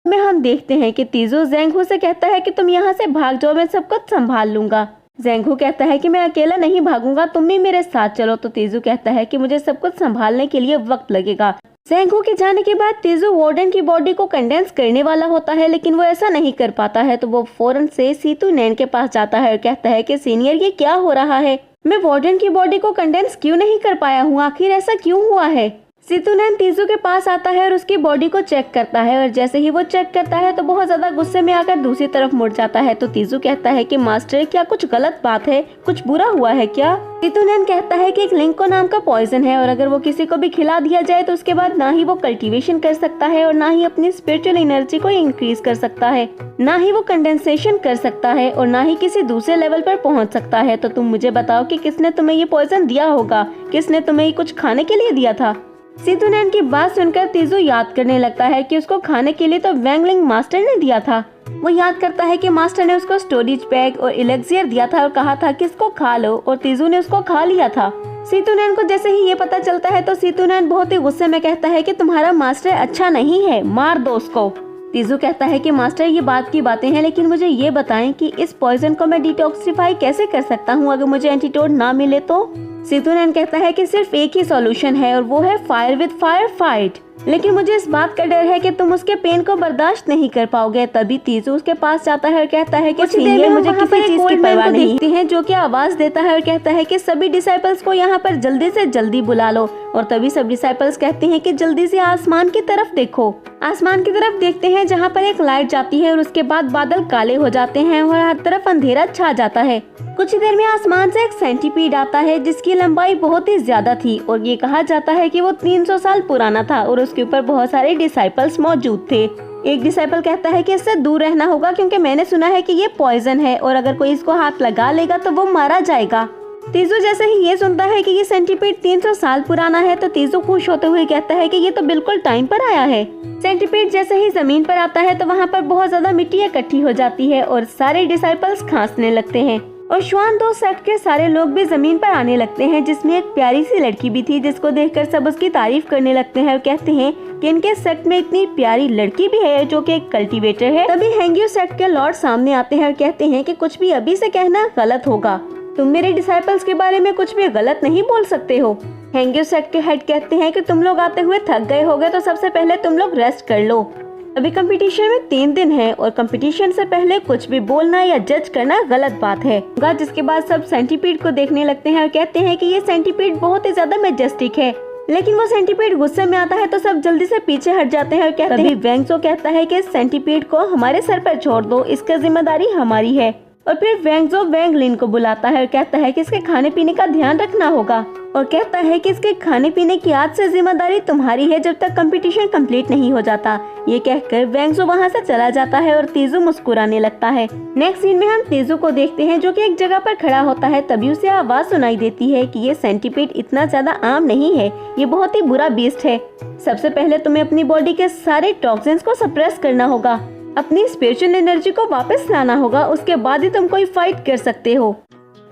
में हम देखते हैं कि तीजू ज़ेंगहू से कहता है कि तुम यहाँ से भाग जाओ, मैं सब कुछ संभाल लूंगा। ज़ेंगहू कहता है कि मैं अकेला नहीं भागूंगा, तुम भी मेरे साथ चलो। तो तीजू कहता है कि मुझे सब कुछ संभालने के लिए वक्त लगेगा। ज़ेंगहू के जाने के बाद तीजू वार्डन की बॉडी को कंडेंस करने वाला होता है, लेकिन वो ऐसा नहीं कर पाता है। तो वो फौरन से सीतू नैन के पास जाता है और कहता है कि सीनियर, ये क्या हो रहा है? मैं वार्डन की बॉडी को कंडेंस क्यों नहीं कर पाया हूँ? आखिर ऐसा क्यों हुआ है? सीतू नैन तीजू के पास आता है और उसकी बॉडी को चेक करता है, और जैसे ही वो चेक करता है तो बहुत ज्यादा गुस्से में आकर दूसरी तरफ मुड़ जाता है। तो तीजू कहता है कि मास्टर, क्या कुछ गलत बात है? कुछ बुरा हुआ है क्या? सीतू नैन कहता है कि एक लिंको नाम का पॉइजन है, और अगर वो किसी को भी खिला दिया जाए तो उसके बाद ना ही वो कल्टीवेशन कर सकता है और ना ही अपनी स्पिरिचुअल एनर्जी को इंक्रीज कर सकता है, ना ही वो कंडेंसेशन कर सकता है और ना ही किसी दूसरे लेवल पर पहुंच सकता है। तो तुम मुझे बताओ कि किसने तुम्हें ये पॉइजन दिया होगा? किसने तुम्हें कुछ खाने के लिए दिया था? सीतू नैन की बात सुनकर तीजू याद करने लगता है कि उसको खाने के लिए तो वैंगलिंग मास्टर ने दिया था। वो याद करता है कि मास्टर ने उसको स्टोरेज बैग और इलेक्सियर दिया था और कहा था कि इसको खा लो, और तीजू ने उसको खा लिया था। सीतू नैन को जैसे ही ये पता चलता है तो सीतू नैन बहुत ही गुस्से में कहता है कि तुम्हारा मास्टर अच्छा नहीं है, मार दो उसको। तीजू कहता है कि मास्टर, ये बात की बातें हैं, लेकिन मुझे ये बताएं कि इस पॉइजन को मैं डिटॉक्सिफाई कैसे कर सकता हूँ अगर मुझे एंटीडोट ना मिले तो? सीतू नैन कहता है कि सिर्फ एक ही सॉल्यूशन है और वो है फायर विद फायर फाइट, लेकिन मुझे इस बात का डर है कि तुम उसके पेन को बर्दाश्त नहीं कर पाओगे। तभी तीजू उसके पास जाता है और कहता है कि सीनियर, मुझे किसी चीज की परवाह नहीं। देखते हैं जो कि आवाज देता है और कहता है कि सभी डिसाइपल्स को यहाँ पर जल्दी से जल्दी बुला लो। और तभी सब डिसाइपल्स कहते हैं कि जल्दी से आसमान की तरफ देखो। आसमान की तरफ देखते हैं जहाँ पर एक लाइट जाती है और उसके बाद बादल काले हो जाते हैं और हर तरफ अंधेरा छा जाता है। कुछ ही देर में आसमान से एक सेंटीपीड आता है जिसकी लंबाई बहुत ही ज्यादा थी, और ये कहा जाता है कि वो 300 साल पुराना था और उसके ऊपर बहुत सारे डिसाइपल्स मौजूद थे। एक डिसाइपल कहता है कि इससे दूर रहना होगा क्योंकि मैंने सुना है कि ये पॉइजन है और अगर कोई इसको हाथ लगा लेगा तो वो मारा जाएगा। तीजू जैसे ही ये सुनता है कि ये सेंटीपीड 300 साल पुराना है तो तीजू खुश होते हुए कहता है कि ये तो बिल्कुल टाइम पर आया है। सेंटीपीड जैसे ही जमीन पर आता है तो वहाँ पर बहुत ज्यादा मिट्टी इकट्ठी हो जाती है और सारे डिसाइपल्स खांसने लगते हैं, और श्वान 2 सेक्ट के सारे लोग भी जमीन पर आने लगते हैं, जिसमें एक प्यारी सी लड़की भी थी जिसको देखकर सब उसकी तारीफ करने लगते हैं और कहते हैं कि इनके सेक्ट में इतनी प्यारी लड़की भी है जो कि एक कल्टीवेटर है। तभी हैंग्यू सेक्ट के लॉर्ड सामने आते हैं और कहते हैं कि कुछ भी अभी से कहना गलत होगा, तुम मेरे डिसाइपल्स के बारे में कुछ भी गलत नहीं बोल सकते हो। हैंग्यू सेक्ट के हेड कहते हैं कि तुम लोग आते हुए थक गए होगे तो सबसे पहले तुम लोग रेस्ट कर लो। अभी कंपटीशन में 3 दिन है और कंपटीशन से पहले कुछ भी बोलना या जज करना गलत बात है। जिसके बाद सब सेंटीपीड को देखने लगते हैं और कहते हैं कि ये सेंटीपीड बहुत ही ज्यादा मैजेस्टिक है, लेकिन वो सेंटीपीड गुस्से में आता है तो सब जल्दी से पीछे हट जाते हैं और कहते हैं वैंगजो कहता है कि सेंटीपीड को हमारे सर पर छोड़ दो, इसका जिम्मेदारी हमारी है। और फिर वैंगजो वैंगलिन को बुलाता है और कहता है कि इसके खाने पीने का ध्यान रखना होगा, और कहता है कि इसके खाने पीने की आज से जिम्मेदारी तुम्हारी है जब तक कंपटीशन कंप्लीट नहीं हो जाता। ये कहकर वैंगजो वहाँ से चला जाता है और तीजू मुस्कुराने लगता है। नेक्स्ट सीन में हम तीजू को देखते हैं जो कि एक जगह पर खड़ा होता है। तभी उसे आवाज सुनाई देती है कि ये सेंटीपीड इतना ज्यादा आम नहीं है, ये बहुत ही बुरा बीस्ट है। सबसे पहले तुम्हें अपनी बॉडी के सारे टॉक्सिन्स को सप्रेस करना होगा, अपनी स्पिरिचुअल एनर्जी को वापस लाना होगा, उसके बाद ही तुम कोई फाइट कर सकते हो।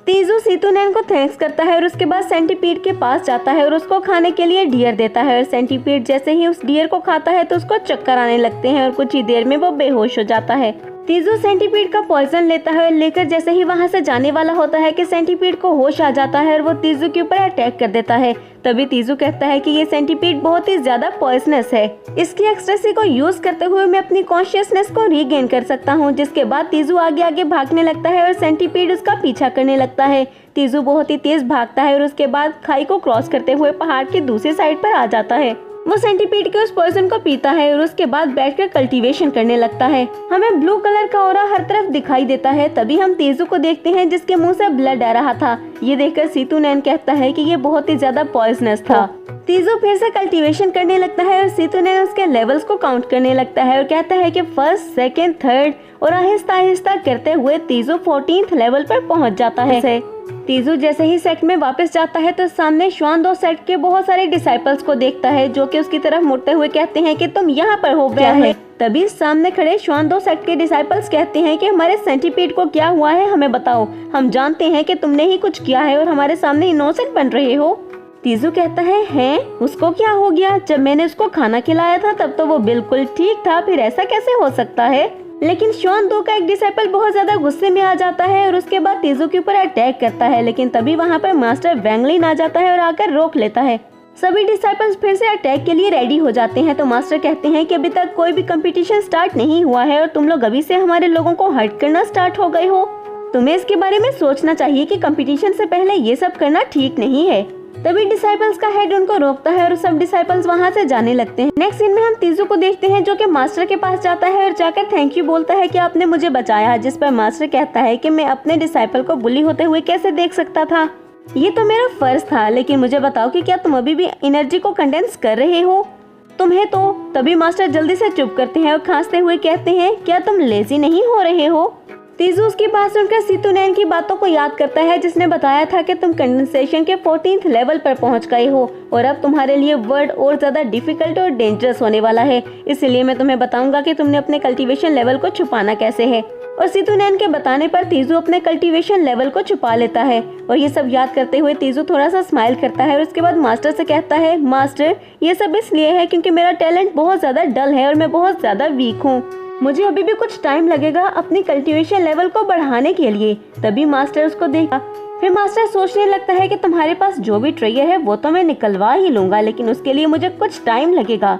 तीजू सीतू नैन को थैंक्स करता है और उसके बाद सेंटीपीड के पास जाता है और उसको खाने के लिए डियर देता है, और सेंटीपीड जैसे ही उस डियर को खाता है तो उसको चक्कर आने लगते हैं और कुछ ही देर में वो बेहोश हो जाता है। तीजू सेंटीपीड का पॉइजन लेता है और लेकर जैसे ही वहाँ से जाने वाला होता है कि सेंटीपीड को होश आ जाता है और वो तीजू के ऊपर अटैक कर देता है। तभी तीजू कहता है कि ये सेंटीपीड बहुत ही ज्यादा पॉइजनस है, इसकी एक्सट्रेसी को यूज करते हुए मैं अपनी कॉन्शियसनेस को रीगेन कर सकता हूँ। जिसके बाद तीजू आगे आगे भागने लगता है और सेंटीपीड उसका पीछा करने लगता है। तीजू बहुत ही तेज भागता है और उसके बाद खाई को क्रॉस करते हुए पहाड़ की दूसरी साइड पर आ जाता है। वो सेंटीपीड के उस पॉइजन को पीता है और उसके बाद बैठकर कल्टीवेशन करने लगता है। हमें ब्लू कलर का ऑरा हर तरफ दिखाई देता है। तभी हम तीजू को देखते हैं जिसके मुंह से ब्लड आ रहा था। ये देखकर सीतू नैन कहता है कि ये बहुत ही ज्यादा पॉइजनस था। तीजू फिर से कल्टीवेशन करने लगता है और सीतू नैन उसके लेवल्स को काउंट करने लगता है और कहता है कि फर्स्ट, सेकंड, थर्ड, और आहिस्ता आहिस्ता करते हुए तीजू 14th लेवल पर पहुंच जाता है। तीजू जैसे ही सेक्ट में वापस जाता है तो सामने श्वान 2 सेक्ट के बहुत सारे डिसाइपल्स को देखता है जो कि उसकी तरफ मुड़ते हुए कहते हैं कि तुम यहाँ पर हो गया है। तभी सामने खड़े श्वान 2 सेक्ट के डिसाइपल्स कहते हैं कि हमारे सेंटीपीड को क्या हुआ है, हमें बताओ, हम जानते हैं कि तुमने ही कुछ किया है और हमारे सामने इनोसेंट बन रहे हो। तीजू कहता है उसको क्या हो गया? जब मैंने उसको खाना खिलाया था तब तो वो बिल्कुल ठीक था, फिर ऐसा कैसे हो सकता है? लेकिन श्वान 2 का एक डिसाइपल बहुत ज्यादा गुस्से में आ जाता है और उसके बाद तीजू के ऊपर अटैक करता है, लेकिन तभी वहाँ पर मास्टर वैंगलिन आ जाता है और आकर रोक लेता है। सभी डिसाइपल्स फिर से अटैक के लिए रेडी हो जाते हैं, तो मास्टर कहते हैं कि अभी तक कोई भी कंपटीशन स्टार्ट नहीं हुआ है और तुम लोग अभी से हमारे लोगों को हर्ट करना स्टार्ट हो गए हो। तुम्हें इसके बारे में सोचना चाहिए कि कंपटीशन से पहले ये सब करना ठीक नहीं है। तभी डिसाइपल्स का हेड उनको रोकता है और सब डिसाइपल्स वहाँ से जाने लगते हैं। नेक्स्ट सीन में हम तीजू को देखते हैं जो कि मास्टर के पास जाता है और जाकर थैंक यू बोलता है कि आपने मुझे बचाया, जिस पर मास्टर कहता है कि मैं अपने डिसाइपल को बुली होते हुए कैसे देख सकता था, ये तो मेरा फर्ज था, लेकिन मुझे बताओ कि क्या तुम अभी भी एनर्जी को कंडेंस कर रहे हो? तुम्हें तो। तभी मास्टर जल्दी से चुप करते हैं और खांसते हुए कहते हैं क्या तुम लेजी नहीं हो रहे हो? तीजू उसकी बात सुनकर सितुनैन की बातों को याद करता है जिसने बताया था कि तुम कंडेंसेशन के 14th लेवल पर पहुंच गए हो और अब तुम्हारे लिए वर्ड और ज्यादा डिफिकल्ट और डेंजरस होने वाला है, इसलिए मैं तुम्हें बताऊंगा कि तुमने अपने कल्टीवेशन लेवल को छुपाना कैसे है। और सितुनैन के बताने पर तीजू अपने कल्टीवेशन लेवल को छुपा लेता है और ये सब याद करते हुए तीजू थोड़ा सा स्माइल करता है और उसके बाद मास्टर से कहता है मास्टर ये सब इसलिए है क्योंकि मेरा टैलेंट बहुत ज्यादा डल है और मैं बहुत ज्यादा वीक हूँ, मुझे अभी भी कुछ टाइम लगेगा अपनी कल्टीवेशन लेवल को बढ़ाने के लिए। तभी मास्टर उसको देखा, फिर मास्टर सोचने लगता है कि तुम्हारे पास जो भी ट्रेयर है वो तो मैं निकलवा ही लूंगा, लेकिन उसके लिए मुझे कुछ टाइम लगेगा।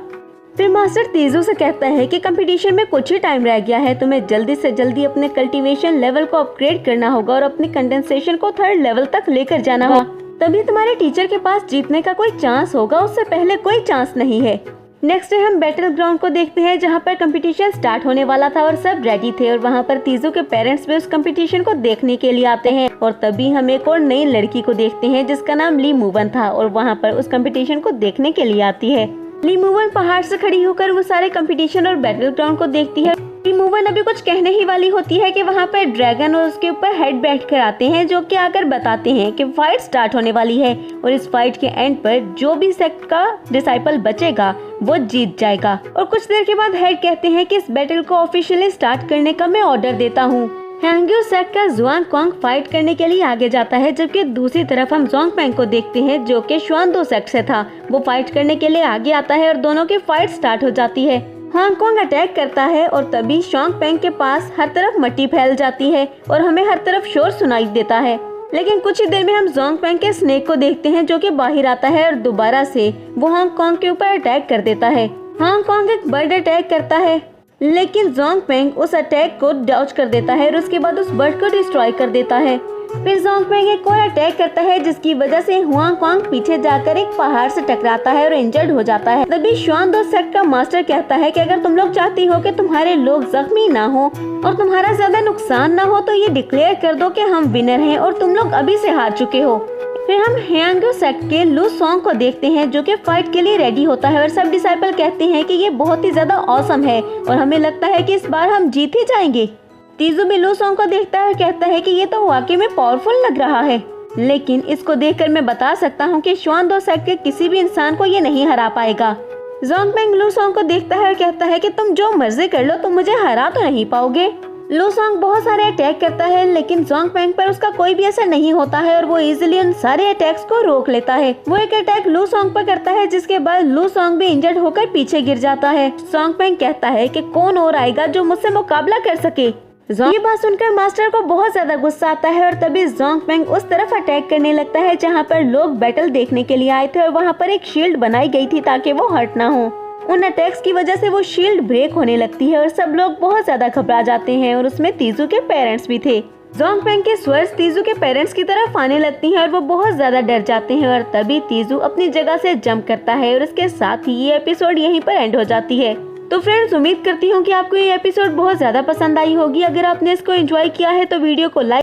फिर मास्टर तीजू से कहता है कि कंपटीशन में कुछ ही टाइम रह गया है, तुम्हें जल्दी से जल्दी अपने कल्टीवेशन लेवल को अपग्रेड करना होगा और अपनी कंडेंसेशन को 3rd लेवल तक लेकर जाना होगा, तभी तुम्हारे टीचर के पास जीतने का कोई चांस होगा, उससे पहले कोई चांस नहीं है। नेक्स्ट डे हम बैटल ग्राउंड को देखते हैं जहाँ पर कंपटीशन स्टार्ट होने वाला था और सब रेडी थे और वहाँ पर तीजू के पेरेंट्स भी उस कंपटीशन को देखने के लिए आते हैं। और तभी हम एक और नई लड़की को देखते हैं जिसका नाम ली मूवन था और वहाँ पर उस कंपटीशन को देखने के लिए आती है। ली मूवन पहाड़ से खड़ी होकर वो सारे कंपटीशन और बैटल ग्राउंड को देखती है। ली मूवन अभी कुछ कहने ही वाली होती है कि वहाँ पर ड्रैगन और उसके ऊपर हेड बैठ कर आते हैं जो कि आकर बताते हैं कि फाइट स्टार्ट होने वाली है और इस फाइट के एंड पर जो भी सेक्ट का डिसाइपल बचेगा वो जीत जाएगा। और कुछ देर के बाद हेड कहते हैं कि इस बैटल को ऑफिशियली स्टार्ट करने का मैं ऑर्डर देता हूँ। हैंग्यू सेक्ट का जुआंग क्वांग फाइट करने के लिए आगे जाता है, जबकि दूसरी तरफ हम जोंगपेंग को देखते हैं जो कि श्वान 2 सेक्ट से था, वो फाइट करने के लिए आगे आता है और दोनों की फाइट स्टार्ट हो जाती है। हांगकांग अटैक करता है और तभी जोंगपेंग के पास हर तरफ मिट्टी फैल जाती है और हमें हर तरफ शोर सुनाई देता है। लेकिन कुछ ही देर में हम जोंगपेंग के स्नेक को देखते हैं जो कि बाहर आता है और दोबारा से वो हांगकांग के ऊपर अटैक कर देता है। हांगकांग एक बर्ड अटैक करता है, लेकिन जोंगपेंग उस अटैक को डॉज कर देता है और उसके बाद उस बर्ड को डिस्ट्रॉय कर देता है। फिर जोंगपेंग एक और अटैक करता है जिसकी वजह से हांगकांग पीछे जाकर एक पहाड़ से टकराता है और इंजर्ड हो जाता है। तभी श्वान 2 सेक्ट का मास्टर कहता है कि अगर तुम लोग चाहती हो कि तुम्हारे लोग जख्मी ना हो और तुम्हारा ज्यादा नुकसान ना हो तो ये डिक्लेयर कर दो कि हम विनर हैं और तुम लोग अभी से हार चुके हो। फिर हम हैंग्यू सेक्ट के लू सॉन्ग को देखते हैं जो कि फाइट के लिए रेडी होता है और सब डिसाइपल कहते हैं कि ये बहुत ही ज्यादा ऑसम है और हमें लगता है कि इस बार हम जीत ही जाएंगे। तीजू भी लू सॉन्ग को देखता है और कहता है कि ये तो वाकई में पावरफुल लग रहा है, लेकिन इसको देखकर मैं बता सकता हूँ कि श्वान 2 सेक्ट के किसी भी इंसान को ये नहीं हरा पाएगा। जोंगपेंग लू सॉन्ग को देखता है और कहता है कि तुम जो मर्जी कर लो तुम मुझे हरा तो नहीं पाओगे। लू सॉन्ग बहुत सारे अटैक करता है लेकिन जोंगपेंग पर उसका कोई भी असर नहीं होता है और वो इजीली उन सारे अटैक्स को रोक लेता है। वो एक अटैक लू सॉन्ग पर करता है जिसके बाद लू सॉन्ग भी इंजर्ड होकर पीछे गिर जाता है। जोंगपेंग कहता है कि कौन और आएगा जो मुझसे मुकाबला कर सके। ये बात सुनकर मास्टर को बहुत ज्यादा गुस्सा आता है और तभी जोंगपेंग उस तरफ अटैक करने लगता है जहाँ पर लोग बैटल देखने के लिए आए थे और वहाँ पर एक शील्ड बनाई गई थी ताकि वो हर्ट ना हो। उन अटैक्स की वजह से वो शील्ड ब्रेक होने लगती है और सब लोग बहुत ज्यादा घबरा जाते हैं और उसमें तीजू के पेरेंट्स भी थे। जोंगपेंग के स्वर्स तीजू के पेरेंट्स की तरफ आने लगती हैं और वो बहुत ज्यादा डर जाते हैं और तभी तीजू अपनी जगह से जंप करता है और इसके साथ ही ये एपिसोड यहीं पर एंड हो जाती है। तो फ्रेंड्स उम्मीद करती हूँ कि आपको ये एपिसोड बहुत ज्यादा पसंद आई होगी। अगर आपने इसको एंजॉय किया है तो वीडियो को लाइक